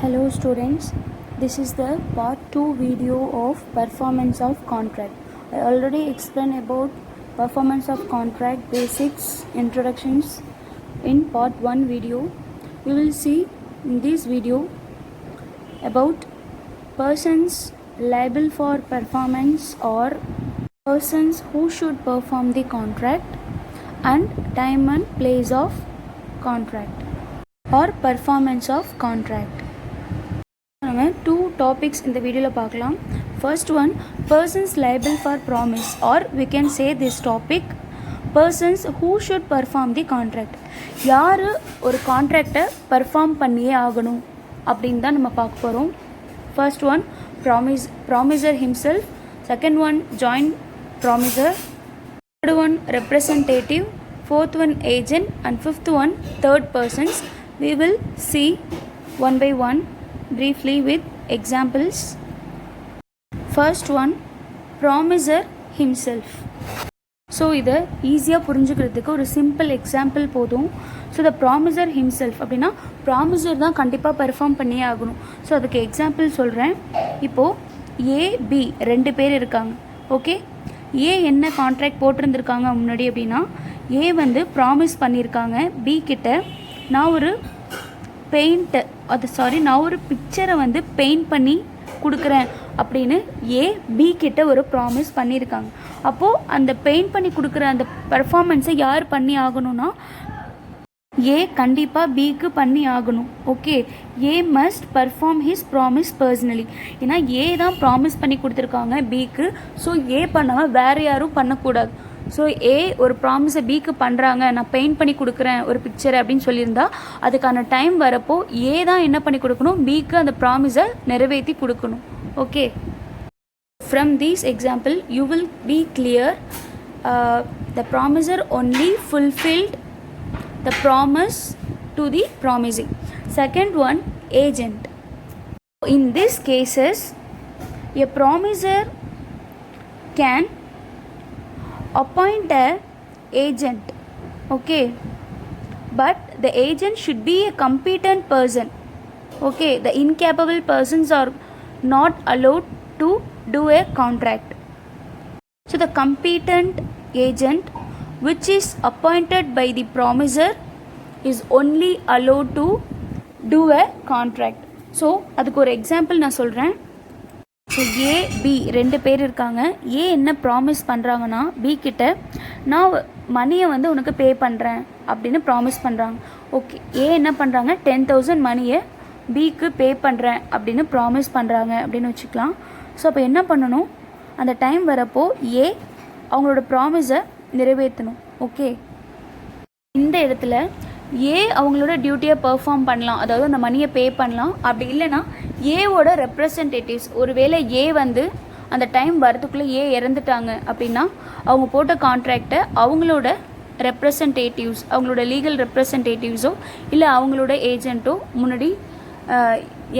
Hello students, this is the part 2 video of performance of contract. I already explained about performance of contract basics introductions in part 1 video. We will see in this video about persons liable for performance or persons who should perform the contract and time and place of contract or performance of contract. நம்ம 2 topics இந்த வீடியோவில் பார்க்கலாம். First one persons liable for promise or we can say this topic persons who should perform the contract. யார் ஒரு கான்ட்ராக்டை perform பண்ணியே ஆகணும் அப்படின்னு தான் நம்ம பார்க்க போகிறோம். First one ப்ராமிசர் himself, second one joint ப்ராமிசர், third one representative, fourth one agent and fifth one third persons. We will see one by one briefly with examples. First one, promiser himself. So இதை ஈஸியாக புரிஞ்சுக்கிறதுக்கு ஒரு simple example போதும். So the ப்ராமிசர் himself அப்படின்னா ப்ராமிசர் தான் கண்டிப்பாக perform பண்ணியே ஆகணும். ஸோ அதுக்கு எக்ஸாம்பிள் சொல்கிறேன். இப்போது ஏ பி 2 பேர் இருக்காங்க. ஓகே, ஏ என்ன கான்ட்ராக்ட் போட்டிருந்துருக்காங்க முன்னாடி அப்படின்னா ஏ வந்து ப்ராமிஸ் பண்ணியிருக்காங்க பி கிட்ட, நான் ஒரு நான் ஒரு பிக்சரை வந்து பெயிண்ட் பண்ணி கொடுக்குறேன் அப்படின்னு ஏ பி கிட்ட ஒரு ப்ராமிஸ் பண்ணியிருக்காங்க. அப்போது அந்த பெயிண்ட் பண்ணி கொடுக்குற அந்த பர்ஃபார்மன்ஸை யார் பண்ணி ஆகணும்னா ஏ கண்டிப்பாக பிக்கு பண்ணி ஆகணும். Okay, A must perform his promise personally. ஏன்னா ஏ தான் ப்ராமிஸ் பண்ணி கொடுத்துருக்காங்க பிக்கு. ஸோ ஏ பண்ணாமல் வேறு யாரும் பண்ணக்கூடாது. ஸோ ஏ ஒரு ப்ராமிஸை பிக்கு பண்ணுறாங்க, நான் பெயிண்ட் பண்ணி கொடுக்குறேன் ஒரு பிக்சரை அப்படின்னு சொல்லியிருந்தா அதுக்கான டைம் வரப்போ ஏ தான் என்ன பண்ணி கொடுக்கணும், பிக்கு அந்த ப்ராமிஸை நிறைவேற்றி கொடுக்கணும். Okay, from these example you will be clear the ப்ராமிசர் only fulfilled the promise to the promising. Second one, agent. In these cases a promiser can appoint a agent. Okay, but the agent should be a competent person. Okay, the incapable persons are not allowed to do a contract. So the competent agent which is appointed by the promiser is only allowed to do a contract. So அதுக்கு ஒரு example நான் சொல்கிறேன். So A B 2 பேர் இருக்காங்க. ஏ என்ன promise பண்ணுறாங்கன்னா B கிட்ட, நான் மணியை வந்து உனக்கு பே பண்ணுறேன் அப்படின்னு ப்ராமிஸ் பண்ணுறாங்க. ஓகே, ஏ என்ன பண்ணுறாங்க 10,000 மணியை பிக்கு பே பண்ணுறேன் அப்படின்னு ப்ராமிஸ் பண்ணுறாங்க அப்படின்னு வச்சுக்கலாம். ஸோ அப்போ என்ன பண்ணணும், அந்த டைம் வரப்போ ஏ அவங்களோட ப்ராமிஸை நிறைவேற்றணும். ஓகே, இந்த இடத்துல ஏ அவங்களோட டியூட்டியை பெர்ஃபார்ம் பண்ணலாம், அதாவது அந்த மணியை பே பண்ணலாம். அப்படி இல்லைன்னா ஏவோட ரெப்ரசன்டேட்டிவ்ஸ், ஒருவேளை ஏ வந்து அந்த டைம் வரதுக்குள்ளே ஏ இறந்துட்டாங்க அப்படின்னா அவங்க போட்ட கான்ட்ராக்டை அவங்களோட ரெப்ரசன்டேட்டிவ்ஸ், அவங்களோட லீகல் ரெப்ரசன்டேட்டிவ்ஸோ இல்லை அவங்களோட ஏஜென்ட்டோ முன்னாடி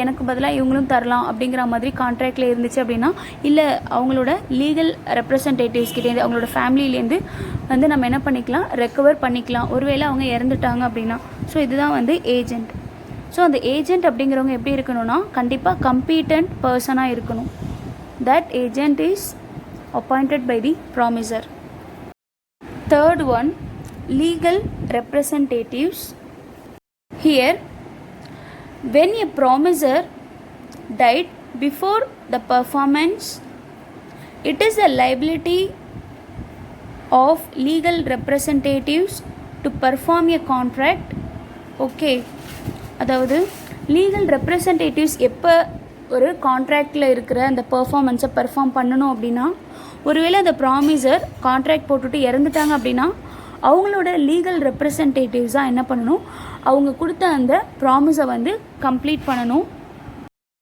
எனக்கு பதிலாக இவங்களும் தரலாம் அப்படிங்கிற மாதிரி கான்ட்ராக்டில் இருந்துச்சு அப்படின்னா, இல்லை அவங்களோட லீகல் ரெப்ரசன்டேட்டிவ்ஸ் கிட்டேருந்து அவங்களோட ஃபேமிலியிலேருந்து வந்து நம்ம என்ன பண்ணிக்கலாம், ரெக்கவர் பண்ணிக்கலாம் ஒருவேளை அவங்க இறந்துட்டாங்க அப்படின்னா. ஸோ இதுதான் வந்து ஏஜென்ட். ஸோ அந்த ஏஜென்ட் அப்படிங்கிறவங்க எப்படி இருக்கணும்னா கண்டிப்பாக கம்பீட்டன்ட் பர்சனாக இருக்கணும். That agent is appointed by the promiser. Third one, legal representatives. Here when a promiser died before the performance, it is the liability of legal representatives to perform a contract. Okay, அதாவது legal representatives எப்போ ஒரு கான்ட்ராக்டில் இருக்கிற அந்த பர்ஃபார்மன்ஸை perform பண்ணணும் அப்படின்னா, ஒருவேளை அந்த ப்ராமிசர் கான்ட்ராக்ட் போட்டுட்டு இறந்துட்டாங்க அப்படின்னா அவங்களோட லீகல் ரெப்ரசன்டேட்டிவ்ஸாக என்ன பண்ணணும், அவங்க கொடுத்த அந்த ப்ராமிஸை வந்து கம்ப்ளீட் பண்ணணும்.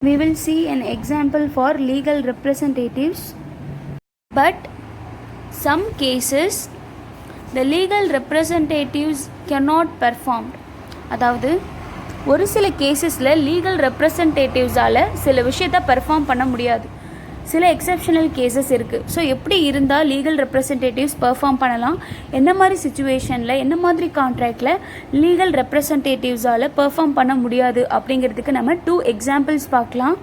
We will see an example for legal representatives. But some cases the legal representatives cannot perform. அதாவது ஒரு சில கேசஸில் லீகல் ரெப்ரசன்டேட்டிவ்ஸால் சில விஷயத்தை பெர்ஃபார்ம் பண்ண முடியாது. சில எக்ஸப்ஷனல் கேசஸ் இருக்குது. ஸோ எப்படி இருந்தால் லீகல் ரெப்ரசன்டேட்டிவ்ஸ் பெர்ஃபார்ம் பண்ணலாம், என்ன மாதிரி சுச்சுவேஷனில் என்ன மாதிரி கான்ட்ராக்டில் லீகல் ரெப்ரசன்டேட்டிவ்ஸால் பெர்ஃபார்ம் பண்ண முடியாது அப்படிங்கிறதுக்கு நம்ம 2 எக்ஸாம்பிள்ஸ் பார்க்கலாம்.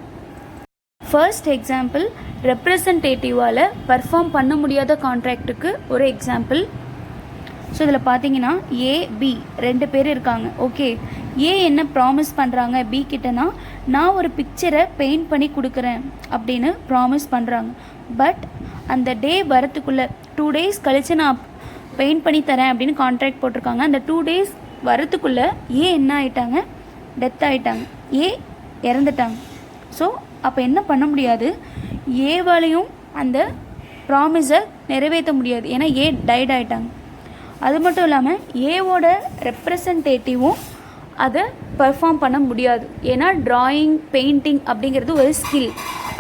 ஃபர்ஸ்ட் எக்ஸாம்பிள், ரெப்ரசன்டேட்டிவால் பெர்ஃபார்ம் பண்ண முடியாத கான்ட்ராக்டுக்கு ஒரு எக்ஸாம்பிள். ஸோ இதில் பார்த்தீங்கன்னா ஏ பி 2 பேர் இருக்காங்க. ஓகே, ஏ என்ன ப்ராமிஸ் பண்ணுறாங்க பி கிட்டனா, நான் ஒரு பிக்சரை பெயிண்ட் பண்ணி கொடுக்குறேன் அப்படின்னு ப்ராமிஸ் பண்ணுறாங்க. பட் அந்த டே வரத்துக்குள்ளே 2 days கழித்து நான் பெயிண்ட் பண்ணி தரேன் அப்படின்னு கான்ட்ராக்ட் போட்டிருக்காங்க. அந்த 2 days வரத்துக்குள்ளே ஏ என்ன ஆகிட்டாங்க, டெத் ஆகிட்டாங்க, ஏ இறந்துட்டாங்க. ஸோ அப்போ என்ன பண்ண முடியாது, ஏவாலையும் அந்த ப்ராமிஸை நிறைவேற்ற முடியாது, ஏன்னா ஏ டைட் ஆகிட்டாங்க. அது மட்டும் இல்லாமல் ஏவோட ரெப்ரசன்டேட்டிவும் அதை பர்ஃபார்ம் பண்ண முடியாது, ஏன்னா ட்ராயிங் பெயிண்டிங் அப்படிங்கிறது ஒரு ஸ்கில்.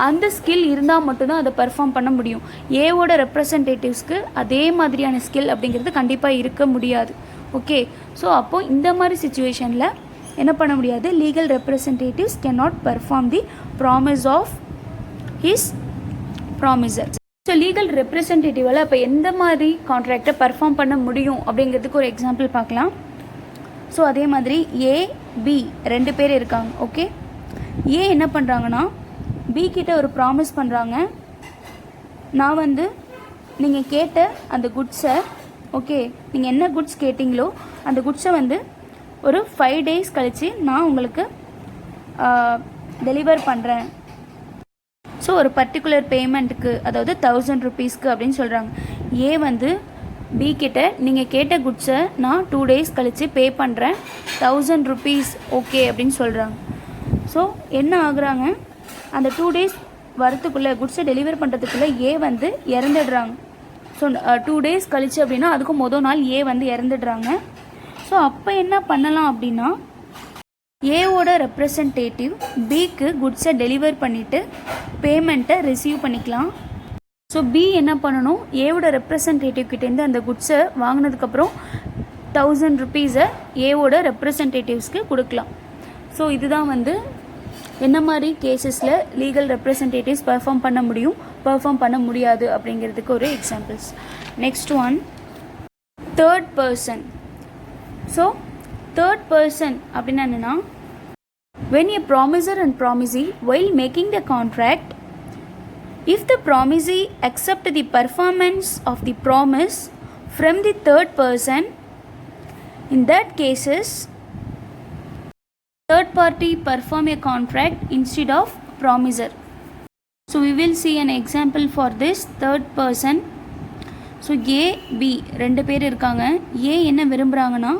அந்த ஸ்கில் இருந்தால் மட்டும்தான் அதை பர்ஃபார்ம் பண்ண முடியும். ஏவோட ரெப்ரசன்டேட்டிவ்ஸ்க்கு அதே மாதிரியான ஸ்கில் அப்படிங்கிறது கண்டிப்பாக இருக்க முடியாது. ஓகே, ஸோ அப்போது இந்த மாதிரி சுச்சுவேஷனில் என்ன பண்ண முடியாது, legal representatives can not perform the promise of his promisor. So legal ரெப்ரசன்டேட்டிவால் அப்போ எந்த மாதிரி கான்ட்ராக்டை பர்ஃபார்ம் பண்ண முடியும் அப்படிங்கிறதுக்கு ஒரு எக்ஸாம்பிள் பார்க்கலாம். ஸோ அதே மாதிரி ஏ பி 2 பேர் இருக்காங்க. ஓகே, ஏ என்ன பண்ணுறாங்கன்னா பி கிட்ட ஒரு ப்ராமிஸ் பண்ணுறாங்க, நான் நீங்கள் கேட்ட அந்த குட்ஸை, ஓகே நீங்கள் என்ன குட்ஸ் கேட்டிங்களோ அந்த குட்ஸை ஒரு 5 days கழித்து நான் உங்களுக்கு டெலிவர் பண்ணுறேன். ஸோ ஒரு பர்டிகுலர் பேமெண்ட்டுக்கு, அதாவது 1000 rupeesக்கு அப்படின்னு சொல்கிறாங்க. ஏ பி கிட்ட நீங்கள் கேட்ட குட்ஸை நான் 2 days கழித்து பே பண்ணுறேன், 1000 rupees ஓகே அப்படின்னு சொல்கிறாங்க. ஸோ என்ன ஆகுறாங்க, அந்த 2 days வரத்துக்குள்ளே குட்ஸை டெலிவர் பண்ணுறதுக்குள்ளே ஏ இறந்துடுறாங்க. ஸோ 2 days கழிச்சு அப்படின்னா அதுக்கும் மொதல் நாள் ஏ இறந்துடுறாங்க. ஸோ அப்போ என்ன பண்ணலாம் அப்படின்னா, ஏவோட ரெப்ரசன்டேட்டிவ் பிக்கு குட்ஸை டெலிவர் பண்ணிவிட்டு பேமெண்ட்டை ரிசீவ் பண்ணிக்கலாம். ஸோ பி என்ன பண்ணணும், ஏவோட ரெப்ரசன்டேட்டிவ் கிட்டேருந்து அந்த குட்ஸை வாங்கினதுக்கப்புறம் 1000 rupeesஐ ஏவோட ரெப்ரசன்டேட்டிவ்ஸ்க்கு கொடுக்கலாம். ஸோ இதுதான் என்ன மாதிரி கேசஸில் லீகல் ரெப்ரசன்டேட்டிவ்ஸ் பெர்ஃபார்ம் பண்ண முடியும், பெர்ஃபார்ம் பண்ண முடியாது அப்படிங்கிறதுக்கு ஒரு examples. Next one, third person. So third person அப்படின்னா என்னென்னா, when a promiser and promisee while making the contract, if the promisee accept the performance of the promise from the third person, in that cases third party perform a contract instead of promiser. So we will see an example for this third person. So A B 2 பேர் இருக்காங்க. ஏ என்ன விரும்புகிறாங்கன்னா,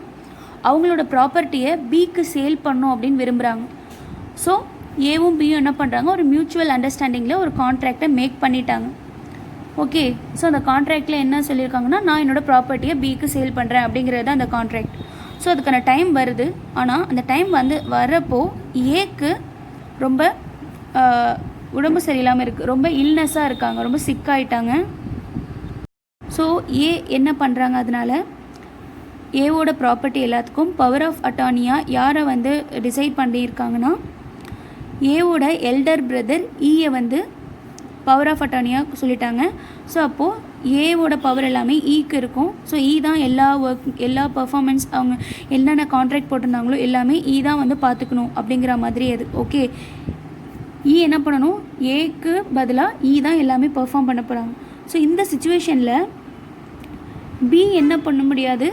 அவங்களோட ப்ராப்பர்ட்டியை பிக்கு sale பண்ணும் அப்படின்னு விரும்புகிறாங்க. So ஏவும் பியும் என்ன பண்ணுறாங்க, ஒரு மியூச்சுவல் அண்டர்ஸ்டாண்டிங்கில் ஒரு கான்ட்ராக்டை மேக் பண்ணிட்டாங்க. ஓகே, ஸோ அந்த கான்ட்ராக்டில் என்ன சொல்லியிருக்காங்கன்னா, நான் என்னோடய ப்ராப்பர்ட்டியை பிக்கு சேல் பண்ணுறேன் அப்படிங்கிறது தான் அந்த கான்ட்ராக்ட். ஸோ அதுக்கான டைம் வருது. ஆனால் அந்த டைம் வரப்போ ஏக்கு ரொம்ப உடம்பு சரியில்லாமல் இருக்குது, ரொம்ப இல்னஸாக இருக்காங்க, ரொம்ப சிக்காயிட்டாங்க. ஸோ ஏ என்ன பண்ணுறாங்க, அதனால் ஏவோட ப்ராப்பர்ட்டி எல்லாத்துக்கும் பவர் ஆஃப் அட்டார்னியாக யாரை டிசைட் பண்ணியிருக்காங்கன்னா, ஏவோட எல்டர் பிரதர் ஈயை பவர் ஆஃப் அட்டார்னியாக சொல்லிட்டாங்க. ஸோ அப்போது ஏவோட பவர் எல்லாமே ஈக்கு இருக்கும். ஸோ ஈ தான் எல்லா ஒர்க், எல்லா பர்ஃபார்மன்ஸ், அவங்க என்னென்ன கான்ட்ராக்ட் போட்டிருந்தாங்களோ எல்லாமே ஈ தான் பார்த்துக்கணும் அப்படிங்கிற மாதிரி அது. ஓகே, ஈ என்ன பண்ணணும், ஏக்கு பதிலாக ஈ தான் எல்லாமே பர்ஃபார்ம் பண்ண போகிறாங்க. ஸோ இந்த சுச்சுவேஷனில் பி என்ன பண்ண முடியாது,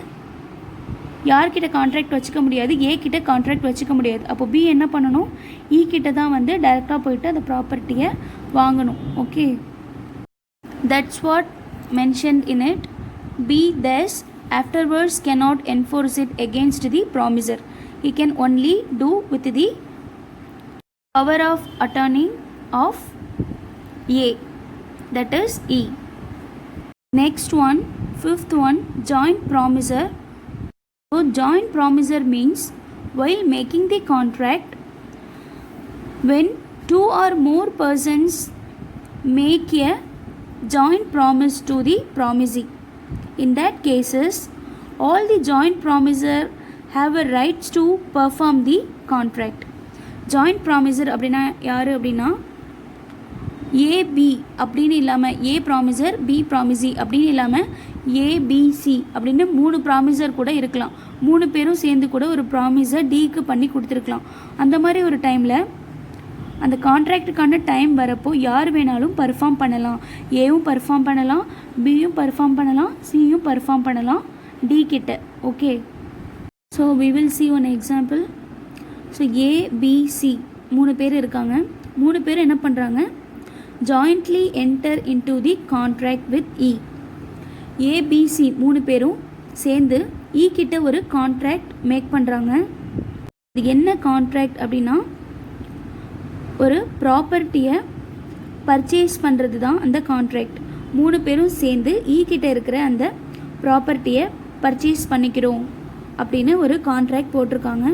யார்கிட்ட கான்ட்ராக்ட் வச்சுக்க முடியாது, ஏ கிட்ட கான்ட்ராக்ட் வச்சுக்க முடியாது. அப்போ பி என்ன பண்ணணும், இ கிட்ட தான் டைரெக்டாக போயிட்டு அந்த ப்ராப்பர்ட்டியை வாங்கணும். Okay, that's what mentioned in it. B thus afterwards cannot enforce it against the promiser. He can only do with the power of attorney of A, that is E. Next one, fifth one, joint promiser. So joint promiser means while making the contract, when 2 or more persons make a joint promise to the promisee. In that cases, all the joint promiser have a rights to perform the contract. Joint promiser அப்படின்னா யார் அப்படின்னா, AB அப்படின்னு இல்லாமல் ஏ ப்ராமிசர் B ப்ராமிசி அப்படின்னு இல்லாமல் ABC அப்படின்னு 3 ப்ராமிசர் கூட இருக்கலாம். 3 பேரும் சேர்ந்து கூட ஒரு ப்ராமிசர் டிக்கு பண்ணி கொடுத்துருக்கலாம். அந்த மாதிரி ஒரு டைமில் அந்த கான்ட்ராக்டுக்கான டைம் வரப்போ யார் வேணாலும் பர்ஃபார்ம் பண்ணலாம். ஏவும் பர்ஃபார்ம் பண்ணலாம், பியும் பர்ஃபார்ம் பண்ணலாம், சியும் பர்ஃபார்ம் பண்ணலாம் டி கிட்ட. Okay, so we will see one example. So ABC 3 பேர் இருக்காங்க. 3 பேர் என்ன பண்ணுறாங்க, jointly enter into the contract with E. ABC 3 பேரும் சேர்ந்து இ கிட்ட ஒரு கான்ட்ராக்ட் மேக் பண்ணுறாங்க. இது என்ன கான்ட்ராக்ட் அப்படின்னா, ஒரு ப்ராப்பர்ட்டியை பர்ச்சேஸ் பண்ணுறது தான் அந்த கான்ட்ராக்ட். 3 பேரும் சேர்ந்து இ கிட்ட இருக்கிற அந்த ப்ராப்பர்ட்டியை பர்ச்சேஸ் பண்ணிக்கிறோம் அப்படின்னு ஒரு கான்ட்ராக்ட் போட்டிருக்காங்க.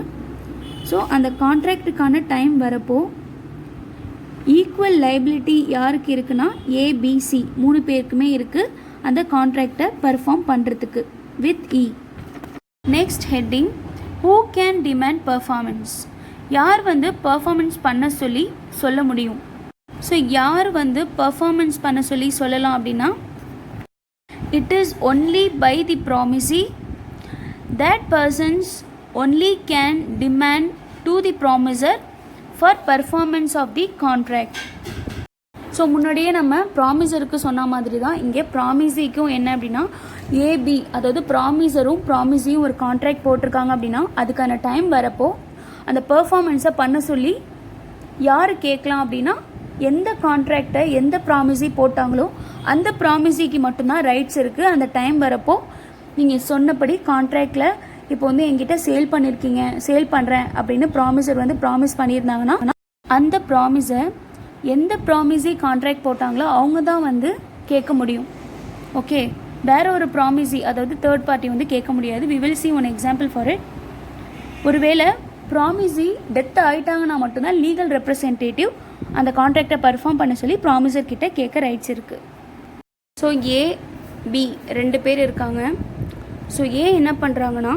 ஸோ அந்த கான்ட்ராக்டுக்கான டைம் வரப்போ ஈக்குவல் லைபிலிட்டி யாருக்கு இருக்குன்னா ஏபிசி 3 பேருக்குமே இருக்குது அந்த கான்ட்ராக்டை பர்ஃபார்ம் பண்ணுறதுக்கு with E. Next heading, who can demand performance. யார் வந்து பர்ஃபார்மன்ஸ் பண்ண சொல்ல முடியும். ஸோ யார் வந்து பர்ஃபார்மன்ஸ் பண்ண சொல்லலாம் அப்படின்னா, it is only by the promisee. That persons only can demand to the promisor for performance of the contract. So முன்னாடியே நம்ம ப்ராமிசருக்கு சொன்ன மாதிரி தான் இங்கே ப்ராமிசிக்கும் என்ன அப்படின்னா, ஏபி அதாவது ப்ராமிசரும் ப்ராமிசியும் ஒரு கான்ட்ராக்ட் போட்டிருக்காங்க அப்படின்னா அதுக்கான டைம் வரப்போ அந்த பெர்ஃபார்மன்ஸை பண்ண சொல்லி யார் கேட்கலாம் அப்படின்னா, எந்த கான்ட்ராக்டை எந்த ப்ராமிசி போட்டாங்களோ அந்த ப்ராமிசிக்கு மட்டும்தான் ரைட்ஸ் இருக்குது. அந்த டைம் வரப்போ நீங்கள் சொன்னபடி கான்ட்ராக்டில் இப்போ வந்து என்கிட்ட சேல் பண்ணுறேன் அப்படின்னு ப்ராமிசர் வந்து ப்ராமிஸ் பண்ணியிருந்தாங்கன்னா அந்த ப்ராமிஸை எந்த ப்ராமிசி கான்ட்ராக்ட் போட்டாங்களோ அவங்க தான் வந்து கேட்க முடியும். ஓகே, வேற ஒரு ப்ராமிசி அதாவது தேர்ட் பார்ட்டி வந்து கேட்க முடியாது. We will see one example for it. ஒருவேளை ப்ராமிசி டெத் ஆகிட்டாங்கன்னா மட்டும்தான் லீகல் ரெப்ரசன்டேட்டிவ் அந்த கான்ட்ராக்டை பர்ஃபார்ம் பண்ண சொல்லி ப்ராமிசர் கிட்ட கேட்க ரைட்ஸ் இருக்குது. ஸோ ஏ பி 2 பேர் இருக்காங்க. ஸோ ஏ என்ன பண்ணுறாங்கன்னா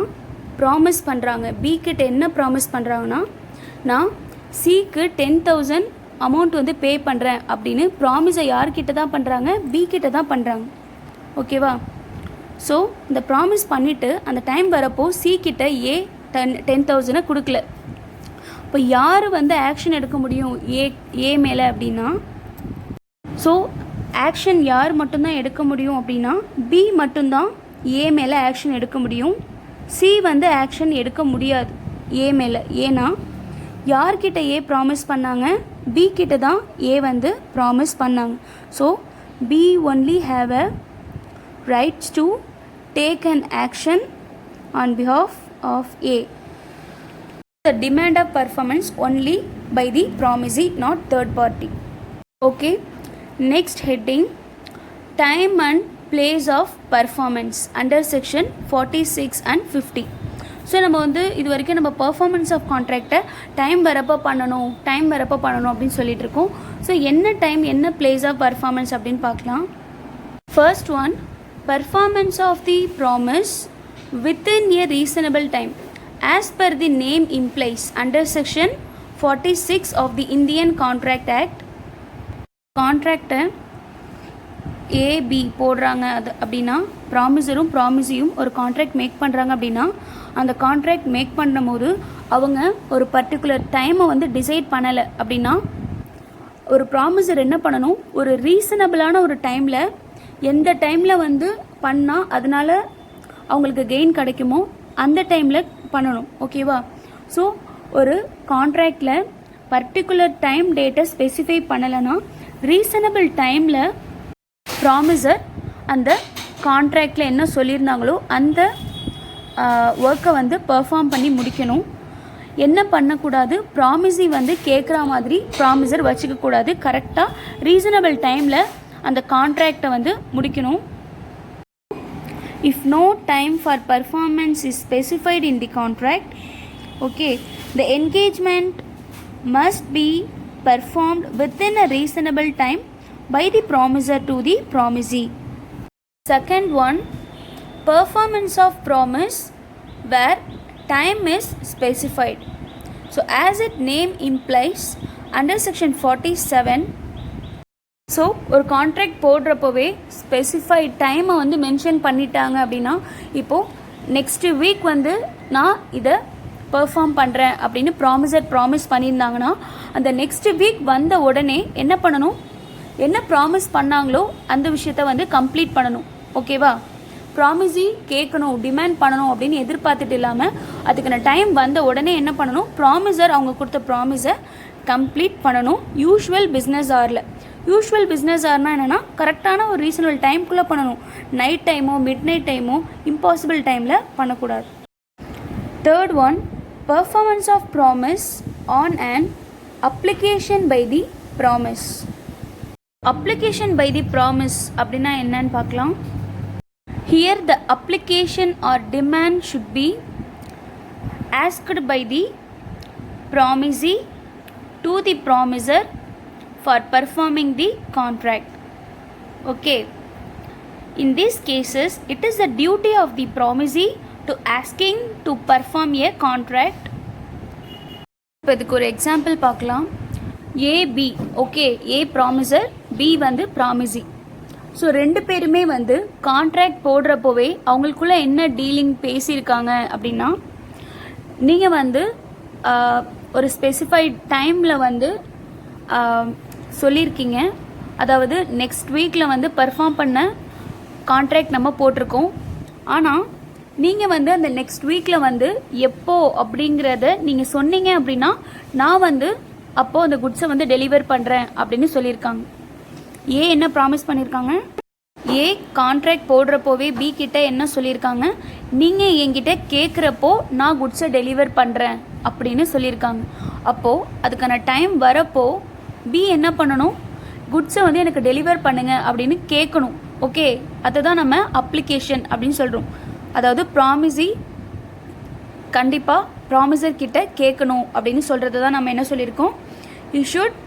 ப்ராமிஸ் பண்ணுறாங்க. பி கிட்ட என்ன ப்ராமிஸ் பண்ணுறாங்கன்னா, நான் சிக்கு 10,000 அமௌண்ட் வந்து பே பண்ணுறேன் அப்படின்னு ப்ராமிஸை யார்கிட்ட தான் பண்ணுறாங்க, பி கிட்ட தான் பண்ணுறாங்க. ஓகேவா? ஸோ இந்த ப்ராமிஸ் பண்ணிவிட்டு அந்த டைம் வரப்போ சி கிட்ட ஏ 10,000 கொடுக்கல. இப்போ யார் வந்து ஆக்ஷன் எடுக்க முடியும் ஏ மேலே அப்படின்னா, ஸோ ஆக்ஷன் யார் மட்டும்தான் எடுக்க முடியும் அப்படின்னா பி மட்டும்தான் ஏ மேலே ஆக்ஷன் எடுக்க முடியும். சி வந்து ஆக்ஷன் எடுக்க முடியாது ஏ மேலே. ஏன்னா யார்கிட்ட ஏ ப்ராமிஸ் பண்ணாங்க, பி கிட்ட தான் ஏ வந்து ப்ராமிஸ் பண்ணாங்க. So B only have a rights to take an action on behalf of A. The demand of performance only by the promisee, not third party. Okay, next heading, time and place of performance under section 46 and 50. So நம்ம வந்து இது வரைக்கும் நம்ம performance of கான்ட்ராக்டை time வரப்போ பண்ணணும் அப்படின்னு சொல்லிட்டு இருக்கோம். ஸோ என்ன டைம் என்ன பிளேஸ் ஆஃப் பர்ஃபார்மன்ஸ் அப்படின்னு பார்க்கலாம். First one, performance of the promise within a reasonable time as per the name implies under section 46 of the Indian Contract Act. கான்ட்ராக்டை ஏபி போடுறாங்க அது அப்படின்னா, ப்ராமிசரும் ப்ராமிசியும் ஒரு கான்ட்ராக்ட் மேக் பண்ணுறாங்க அப்படின்னா அந்த கான்ட்ராக்ட் மேக் பண்ணும்போது அவங்க ஒரு பர்டிகுலர் டைமை வந்து டிசைட் பண்ணலை அப்படின்னா ஒரு ப்ராமிசர் என்ன பண்ணணும், ஒரு ரீசனபிளான ஒரு டைமில் எந்த டைமில் வந்து பண்ணால் அதனால் அவங்களுக்கு கெயின் கிடைக்குமோ அந்த டைமில் பண்ணணும். ஓகேவா? ஸோ ஒரு கான்ட்ராக்டில் பர்டிகுலர் டைம் டேட்டை ஸ்பெசிஃபை பண்ணலைன்னா ரீசனபிள் டைமில் ப்ராமிசர் அந்த கான்ட்ராக்டில் என்ன சொல்லியிருந்தாங்களோ அந்த ஒர்க்கை வந்து பெர்ஃபார்ம் பண்ணி முடிக்கணும். என்ன பண்ணக்கூடாது, ப்ராமிசி வந்து கேட்குற மாதிரி ப்ராமிசர் வச்சுக்கக்கூடாது. கரெக்டாக ரீசனபிள் டைமில் அந்த கான்ட்ராக்டை வந்து முடிக்கணும். If no time for performance is specified in the contract, okay, the engagement must be performed within a reasonable time by the promiser to the promisee. Second one, performance of promise where time is specified. So as its name implies, under section 47 so ஒரு contract போடுறப்போவே specified டைமை வந்து mention பண்ணிட்டாங்க அப்படின்னா, இப்போது next week வந்து நான் இதை perform பண்ணுறேன் அப்படின்னு ப்ராமிஸ் பண்ணியிருந்தாங்கன்னா, அந்த நெக்ஸ்ட் வீக் வந்த உடனே என்ன பண்ணணும், என்ன ப்ராமிஸ் பண்ணாங்களோ அந்த விஷயத்த வந்து கம்ப்ளீட் பண்ணணும். ஓகேவா? ப்ராமிஸி கேட்கணும், டிமாண்ட் பண்ணணும் அப்படின்னு எதிர்பார்த்துட்டு இல்லாமல் அதுக்கான டைம் வந்த உடனே என்ன பண்ணணும், ப்ராமிசர் அவங்க கொடுத்த ப்ராமிஸை கம்ப்ளீட் பண்ணணும். யூஷுவல் பிஸ்னஸ் ஆர்னால் என்னென்னா கரெக்டான ஒரு ரீசனபிள் டைம்குள்ளே பண்ணணும். நைட் டைமோ மிட் நைட் டைமோ இம்பாசிபிள் டைமில் பண்ணக்கூடாது. Third one, performance of promise on and application by the promise. Application by the promise அப்படின்னா என்னன்னு பார்க்கலாம். Here the application or demand should be asked by the promisee to the promiser for performing the contract. Okay, in these cases it is the duty of the promisee to asking to perform a contract. இப்போ இதுக்கு ஒரு example பார்க்கலாம். AB, okay, ஏ ப்ராமிசர், B வந்து ப்ராமிசி. So ரெண்டு பேருமே வந்து contract போடுறப்போவே அவங்களுக்குள்ள என்ன டீலிங் பேசியிருக்காங்க அப்படின்னா, நீங்கள் வந்து ஒரு ஸ்பெசிஃபைட் டைமில் வந்து சொல்லியிருக்கீங்க. அதாவது நெக்ஸ்ட் வீக்கில் வந்து பர்ஃபார்ம் பண்ண கான்ட்ராக்ட் நம்ம போட்டிருக்கோம். ஆனால் நீங்கள் வந்து அந்த நெக்ஸ்ட் வீக்கில் வந்து எப்போ அப்படிங்கிறத நீங்கள் சொன்னீங்க அப்படின்னா நான் வந்து அப்போது அந்த குட்ஸை வந்து டெலிவர் பண்ணுறேன் அப்படின்னு சொல்லியிருக்காங்க. ஏ என்ன ப்ராமிஸ் பண்ணியிருக்காங்க, ஏ கான்ட்ராக்ட் போடுறப்போவே பி கிட்ட என்ன சொல்லியிருக்காங்க, நீங்கள் என்கிட்ட கேட்குறப்போ நான் குட்ஸை டெலிவர் பண்ணுறேன் அப்படின்னு சொல்லியிருக்காங்க. அப்போது அதுக்கான டைம் வரப்போ பி என்ன பண்ணணும், குட்ஸை வந்து எனக்கு டெலிவர் பண்ணுங்க அப்படின்னு கேட்கணும். ஓகே, அதை தான் நம்ம அப்ளிகேஷன் அப்படின்னு சொல்கிறோம். அதாவது ப்ராமிஸி கண்டிப்பாக ப்ராமிசர் கிட்ட கேட்கணும் அப்படின்னு சொல்கிறது தான் நம்ம என்ன சொல்லியிருக்கோம், you should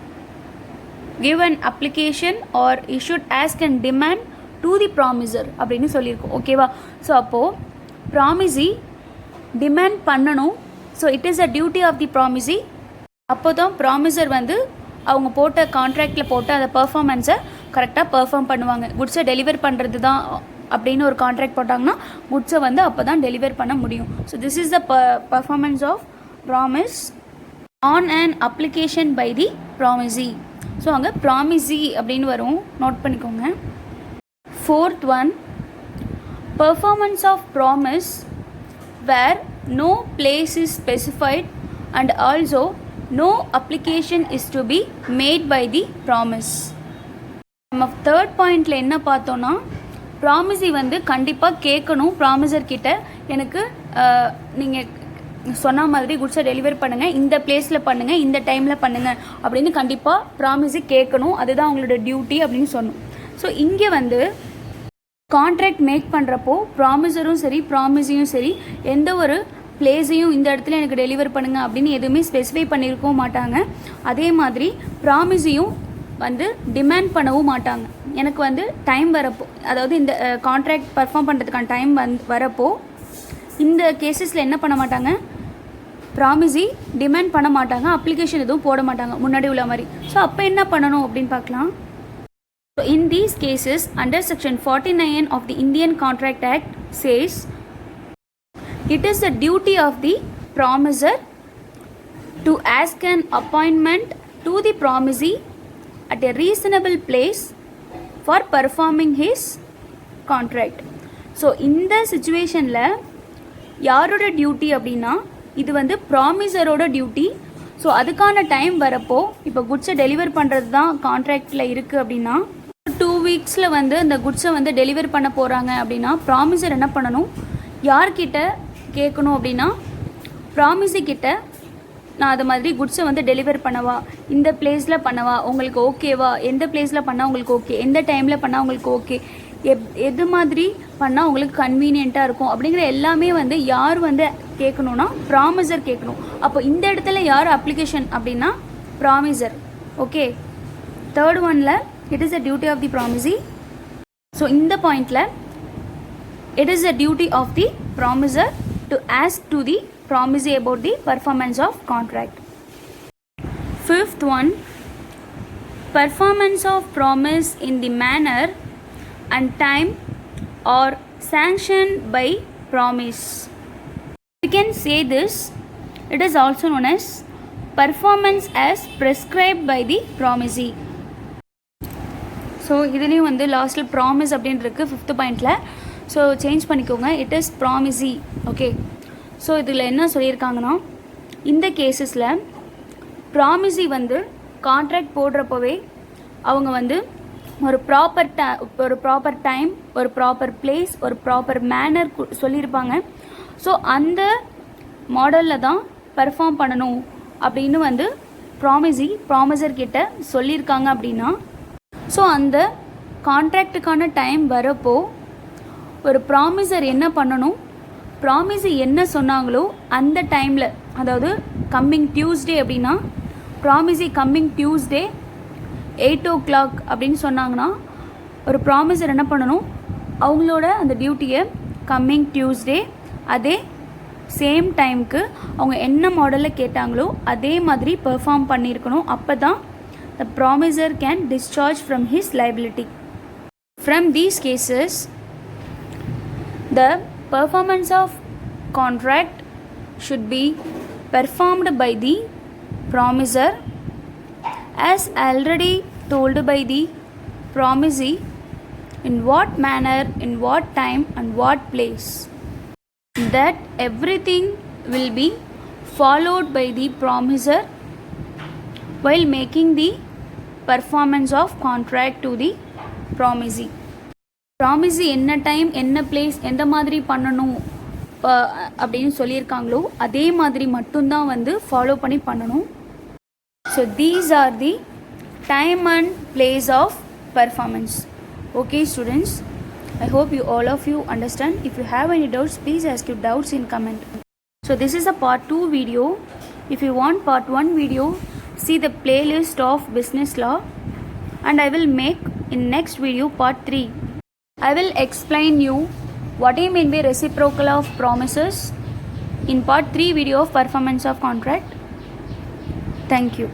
give an application or you should ask and demand to the promiser அப்படின்னு சொல்லியிருக்கோம். ஓகேவா? ஸோ அப்போது ப்ராமிஸி டிமாண்ட் பண்ணணும். So it is a duty of the promisee. அப்போ தான் ப்ராமிசர் வந்து அவங்க போட்ட கான்ட்ராக்டில் போட்ட அந்த பர்ஃபார்மன்ஸை கரெக்டாக பர்ஃபார்ம் பண்ணுவாங்க. குட்ஸை டெலிவர் பண்ணுறது தான் அப்படின்னு ஒரு கான்ட்ராக்ட் போட்டாங்கன்னா குட்ஸை வந்து அப்போ தான் டெலிவர் பண்ண முடியும். So this is the performance of promise on and application by the promisee. So அங்கே ப்ராமிஸி அப்படின்னு வரும், நோட் பண்ணிக்கோங்க. Fourth one, performance of promise where no place is specified and also no application is to be made by the promise. நம்ம third பாயிண்டில் என்ன பார்த்தோன்னா, ப்ராமிஸி வந்து கண்டிப்பாக கேட்கணும் ப்ராமிசர் கிட்ட, எனக்கு நீங்கள் சொன்ன மாதிரி குட்ஸை டெலிவர் பண்ணுங்கள், இந்த பிளேஸில் பண்ணுங்கள், இந்த டைமில் பண்ணுங்கள் அப்படின்னு கண்டிப்பாக ப்ராமிஸி கேட்கணும். அதுதான் அவங்களோட டியூட்டி அப்படின்னு சொன்னோம். ஸோ இங்கே வந்து கான்ட்ராக்ட் மேக் பண்ணுறப்போ ப்ராமிசரும் சரி ப்ராமிஸியும் சரி எந்த ஒரு பிளேஸையும் இந்த இடத்துல எனக்கு டெலிவர் பண்ணுங்கள் அப்படின்னு எதுவுமே ஸ்பெசிஃபை பண்ணியிருக்கவும் மாட்டாங்க. அதே மாதிரி ப்ராமிஸியும் வந்து டிமாண்ட் பண்ணவும் மாட்டாங்க. எனக்கு வந்து டைம் வரப்போ, அதாவது இந்த கான்ட்ராக்ட் பர்ஃபார்ம் பண்ணுறதுக்கான டைம் வரப்போ இந்த கேசஸில் என்ன பண்ண மாட்டாங்க, ப்ராமிஸி டிமாண்ட் பண்ண மாட்டாங்க, அப்ளிகேஷன் எதுவும் போட மாட்டாங்க முன்னாடி உள்ள மாதிரி. ஸோ அப்போ என்ன பண்ணணும் அப்படின்னு பார்க்கலாம். So in these cases under section 49 of the Indian contract act says it is the duty of the promiser to ask an appointment to the promisee at a reasonable place for performing his contract. So இந்த சிச்சுவேஷனில் யாரோட duty அப்படின்னா இது வந்து ப்ராமிசரோட duty. So அதுக்கான time வரப்போ இப்போ குட்ஸை deliver பண்ணுறது தான் கான்ட்ராக்டில் இருக்குது அப்படின்னா 2 வீக்ஸில் வந்து அந்த குட்ஸை வந்து டெலிவர் பண்ண போகிறாங்க அப்படின்னா ப்ராமிசர் என்ன பண்ணணும், யார்கிட்ட கேட்கணும் அப்படின்னா ப்ராமிஸி கிட்ட, நான் அது மாதிரி குட்ஸை வந்து டெலிவர் பண்ணவா, இந்த பிளேஸில் பண்ணவா, உங்களுக்கு ஓகேவா, எந்த பிளேஸில் பண்ணால் உங்களுக்கு ஓகே, எந்த டைமில் பண்ணால் உங்களுக்கு ஓகே, எது மாதிரி பண்ணால் உங்களுக்கு கன்வீனியண்ட்டாக இருக்கும் அப்படிங்கிற எல்லாமே வந்து யார் வந்து கேட்கணுன்னா ப்ராமிசர் கேட்கணும். அப்போ இந்த இடத்துல யார் அப்ளிகேஷன் அப்படின்னா ப்ராமிசர். ஓகே, தேர்ட் ஒனில் it is the duty of the promisee. So இந்த பாயிண்டில் it is the duty of the promiser to ask to the promisee about the performance of contract. Fifth one, performance of promise in the manner and time or sanctioned by promise. We can say this, it is also known as performance as prescribed by the promisee. So இதுலேயும் வந்து லாஸ்ட்டில் promise அப்படின்னு இருக்குது fifth பாயிண்டில். So change பண்ணிக்கோங்க, it is ப்ராமிசி. Okay, so இதில் என்ன சொல்லியிருக்காங்கன்னா, இந்த கேசஸில் ப்ராமிசி வந்து கான்ட்ராக்ட் போடுறப்போவே அவங்க வந்து ஒரு ப்ராப்பர் டைம், ஒரு ப்ராப்பர் பிளேஸ், ஒரு ப்ராப்பர் மேனர் சொல்லியிருப்பாங்க. ஸோ அந்த மாடலில் தான் பெர்ஃபார்ம் பண்ணணும் அப்படின்னு வந்து ப்ராமிசர் கிட்ட சொல்லியிருக்காங்க அப்படின்னா, ஸோ அந்த கான்ட்ராக்டுக்கான டைம் வரப்போ ஒரு ப்ராமிசர் என்ன பண்ணணும், ப்ராமிசி என்ன சொன்னாங்களோ அந்த டைமில், அதாவது கம்மிங் டியூஸ்டே அப்படின்னா ப்ராமிசி கம்மிங் டியூஸ்டே 8 o'clock அப்படின்னு சொன்னாங்கன்னா ஒரு ப்ராமிசர் என்ன பண்ணணும், அவங்களோட அந்த டியூட்டியை கம்மிங் டியூஸ்டே அதே சேம் டைமுக்கு அவங்க என்ன மாடலில் கேட்டாங்களோ அதே மாதிரி பெர்ஃபார்ம் பண்ணியிருக்கணும். அப்போ தான் the promiser can discharge from his liability. From these cases, the performance of contract should be performed by the promiser as already told by the promisee in what manner, in what time and what place. That everything will be followed by the promiser while making the performance of contract to the promisee. Promisee என்ன time, என்ன place, எந்த மாதிரி பண்ணணும் அப்படின்னு சொல்லியிருக்காங்களோ அதே மாதிரி மட்டும்தான் வந்து ஃபாலோ பண்ணி பண்ணணும். So these are the time and place of performance. Okay students, I hope all of you understand. If you have any doubts, please ask your doubts in comment. So this is a part 2 video. If you want part 1 video, see the playlist of business law, and I will make in next video part 3. I will explain you what I mean by reciprocal of promises in part 3 video of performance of contract. Thank you.